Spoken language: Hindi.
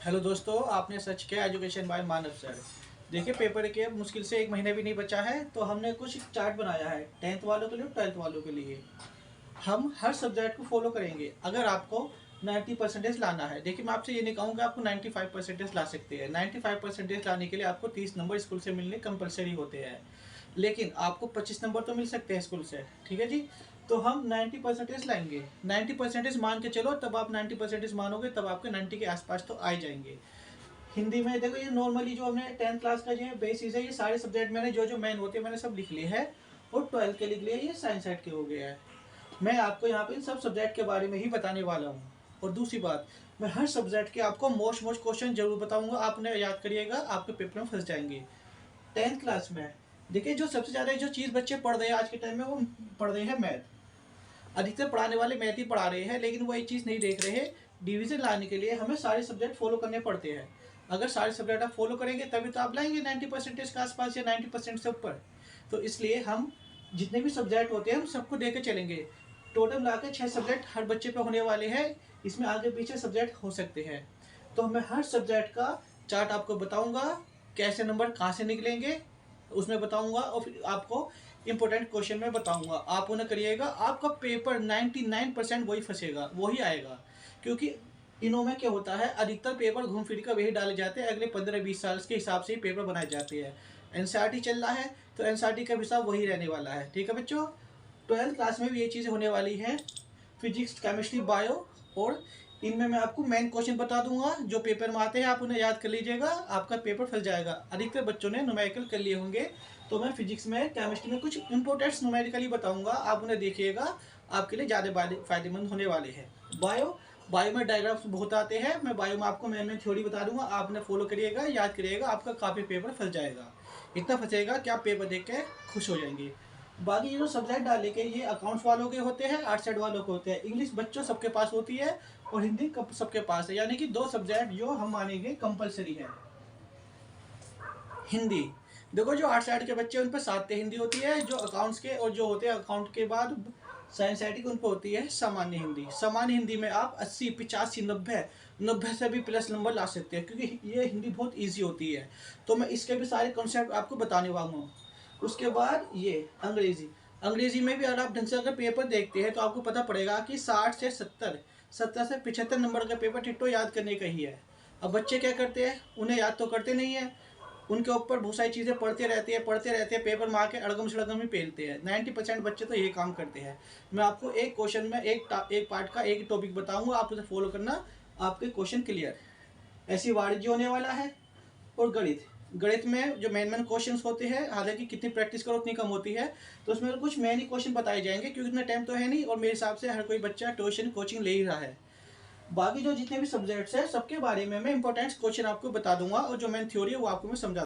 हेलो दोस्तों, आपने सर्च किया एजुकेशन बाय मानव सर। देखिए, पेपर के मुश्किल से एक महीने भी नहीं बचा है, तो हमने कुछ चार्ट बनाया है 10th वालों के लिए और 12th वालों के लिए। हम हर सब्जेक्ट को फॉलो करेंगे। अगर आपको 90% लाना है, देखिए मैं आपसे ये नहीं कहूँगा आपको 95% ला सकते हैं। 95% लाने के लिए आपको 30 नंबर स्कूल से मिलने कंपलसरी होते हैं, लेकिन आपको 25 नंबर तो मिल सकते हैं स्कूल से। ठीक है जी। तो हम 90% लाएंगे। 90% मान के चलो, तब आप 90% मानोगे तब आपके 90 के आसपास तो आ जाएंगे। हिंदी में देखो, ये नॉर्मली जो हमने 10th क्लास का जो बेसिस है, ये सारे सब्जेक्ट मैंने जो जो मेन होते हैं मैंने सब लिख लिए हैं, और 12th के लिख लिए, ये साइंस साइड के हो गया है। मैं आपको यहाँ पे इन सब सब्जेक्ट के बारे में ही बताने वाला हूँ। और दूसरी बात, मैं हर सब्जेक्ट के आपको मोस्ट मोस्ट क्वेश्चन जरूर बताऊंगा। आपने याद करिएगा, आपके पेपर में फंस जाएंगे। 10th क्लास में देखिए, जो सबसे ज़्यादा जो चीज़ बच्चे पढ़ रहे हैं आज के टाइम में, वो पढ़ रहे हैं मैथ। अधिकतर पढ़ाने वाले मैथ ही पढ़ा रहे हैं, लेकिन वो एक चीज़ नहीं देख रहे हैं। डिवीजन लाने के लिए हमें सारे सब्जेक्ट फॉलो करने पड़ते हैं। अगर सारे सब्जेक्ट आप फॉलो करेंगे तभी तो आप लाएंगे 90% के आसपास या 90% से ऊपर। तो इसलिए हम जितने भी सब्जेक्ट होते हैं हम सबको दे के चलेंगे। टोटल मिला के 6 सब्जेक्ट हर बच्चे पे होने वाले हैं। इसमें आगे पीछे सब्जेक्ट हो सकते हैं। तो मैं हर सब्जेक्ट का चार्ट आपको बताऊंगा, कैसे नंबर कहाँ से निकलेंगे उसमें बताऊंगा, और फिर आपको इंपॉर्टेंट क्वेश्चन में बताऊंगा। आप उन्हें करिएगा, आपका पेपर 99% वही फंसेगा, वही आएगा। क्योंकि इनों में क्या होता है, अधिकतर पेपर घूम फिर कर वही डाले जाते हैं। अगले 15-20 साल के हिसाब से ही पेपर बनाए जाते हैं। एनसीईआरटी चल रहा है, तो एनसीईआरटी का हिसाब वही रहने वाला है। ठीक है बच्चों, 12th क्लास में भी ये चीज़ें होने वाली हैं। फिजिक्स, केमिस्ट्री, बायो, और इनमें मैं आपको मेन क्वेश्चन बता दूंगा जो पेपर में आते हैं। आप उन्हें याद कर लीजिएगा, आपका पेपर फंस जाएगा। अधिकतर बच्चों ने न्यूमेरिकल कर लिए होंगे, तो मैं फिजिक्स में, केमिस्ट्री में कुछ इंपॉर्टेंट्स न्यूमेरिकली बताऊंगा। आप उन्हें देखिएगा, आपके लिए ज़्यादा फायदेमंद होने वाले हैं। बायो बायो में डायग्राफ्स बहुत आते हैं। मैं बायो में आपको मैं थ्योरी बता दूंगा, आप उन्हें फॉलो करिएगा, याद करिएगा, आपका काफ़ी पेपर फंस जाएगा। इतना फंसेगा कि आप पेपर देख के खुश हो जाएंगे। बाकी ये जो सब्जेक्ट डाले के, ये अकाउंट्स वालों के होते हैं, आर्ट साइड वालों के होते हैं। इंग्लिश बच्चों सबके पास होती है, और हिंदी सबके पास है। यानी कि 2 सब्जेक्ट जो हम मानेंगे कंपलसरी है। हिंदी देखो, जो आर्ट साइड के बच्चे उन पर साहित्य हिंदी होती है। जो अकाउंट्स के और जो होते हैं अकाउंट के बाद साइंस साइड की, उन पर होती है सामान्य हिंदी। सामान्य हिंदी में आप 80, 85, 90 से भी प्लस नंबर ला सकते हैं, क्योंकि ये हिंदी बहुत ईजी होती है। तो मैं इसके भी सारे कॉन्सेप्ट आपको बताने वाला हूँ। उसके बाद ये अंग्रेजी। अंग्रेजी में भी अगर आप ढंग से अगर पेपर देखते हैं, तो आपको पता पड़ेगा कि 60 से 70, 70 से 75 नंबर का पेपर टिट्टो याद करने का ही है। अब बच्चे क्या करते हैं, उन्हें याद तो करते नहीं है, उनके ऊपर बहुत सारी चीज़ें पढ़ते रहते हैं, पेपर में आके अड़गम सड़गम ही पेलते हैं। 90% बच्चे तो ये काम करते हैं। मैं आपको एक क्वेश्चन में एक पार्ट का एक टॉपिक बताऊंगा, आप उसे फॉलो करना, आपके क्वेश्चन क्लियर। ऐसी वाणिज्य होने वाला है। और गणित, गणित में जो मेन क्वेश्चंस होते हैं, हालांकि कितनी प्रैक्टिस करो उतनी कम होती है, तो उसमें कुछ मेन ही क्वेश्चन बताए जाएंगे, क्योंकि इतना टाइम तो है नहीं, और मेरे हिसाब से हर कोई बच्चा ट्यूशन कोचिंग ले ही रहा है। बाकी जो जितने भी सब्जेक्ट्स हैं सबके बारे में मैं इंपॉर्टेंट क्वेश्चन आपको बता दूंगा, और जो मेन थ्योरी है वो आपको मैं समझा